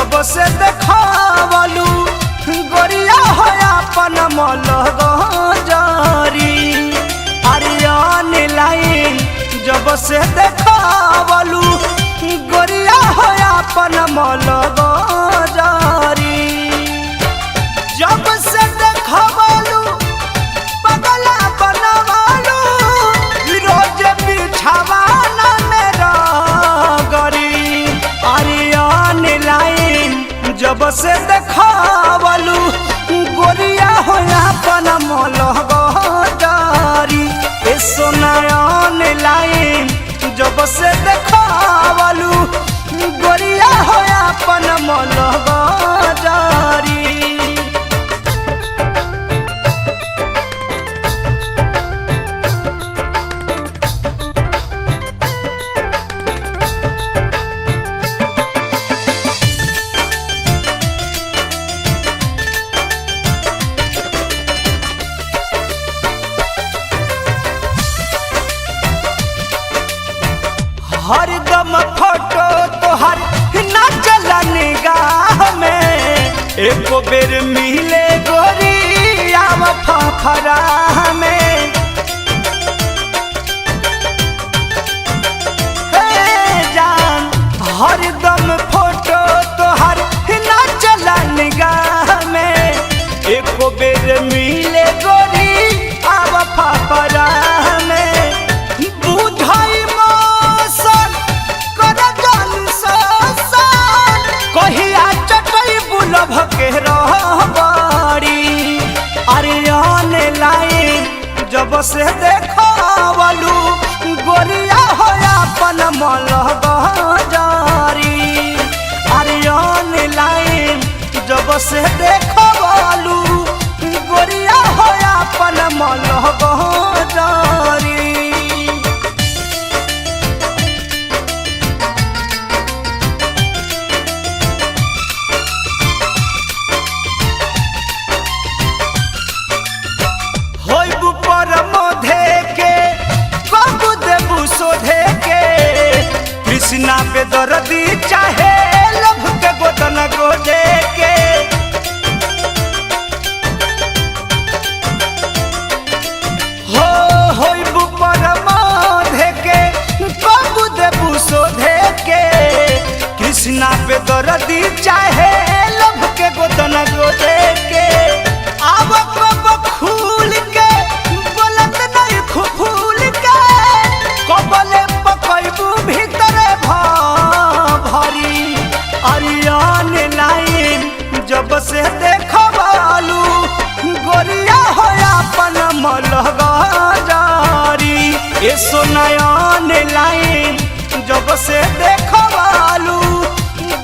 जब से देखावलू गोरिया हो अपन मलगजारी। आर्यन लाइन जब से देखावलू गोरिया हो अपन मलगजारी। जब से देखावलू पगला बनवालू रोज बिछावाना मेरा गरी। आर्यन लाइन जब से देखावलू गोरिया हो अपन मलगजारी। ए सोनायन लाइन जब से देखावलू गोरिया हो अपन मलगजारी। हरदम फोटो तोहर ना चला निगाह में। एको बेर मिले गोरी आव फफरा में। हे जान हरदम फोटो तोहर ना चला निगाह में। एको बेर मिले गोरी आव फफरा में। बुझाई कहिया चटई बुलभ के रहबारी। आर्यन लाइन जब से देखावलू गोरिया हो अपन मलगजारी। आर्यन लाइन जब से देखावलू गोरिया हो अपन मलगजारी। कृष्णा पे दर्दी चाहे लभ के गोदन गोदे के। होइबू परमोधे के कबू देबू सोधे के। कृष्णा पे दर्दी चाहे लभ के गोदन गोदे के। आब कब खूल के बोलत नहीं फूल के। कबले पकैबू भीतर भरी। आर्यन लाइन जब से देखावलू गोरिया हो अपन मलगजारी। ए सोनायन लाइन जब से देखावलू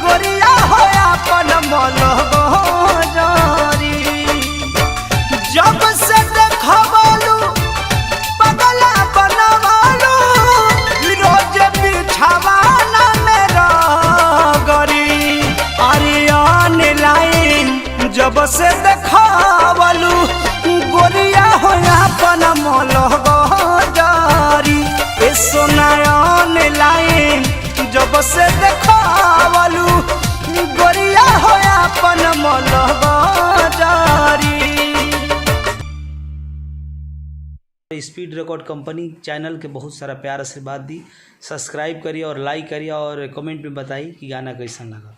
गोरिया हो अपन मलगजारी। जब से देखावलू पगला बनवालू रोज बिछावाना मेरा गरी। आर्यन लाइन जब से देखावलू गोरिया हो अपन मलगजारी। ए सोनायन लाइन जब से देखावलू गोरिया हो अपन मलगजारी। स्पीड रिकॉर्ड कंपनी चैनल के बहुत सारा प्यार आशीर्वाद दी। सब्सक्राइब करिए और लाइक करिए और कमेंट में बताइए कि गाना कैसा लगा।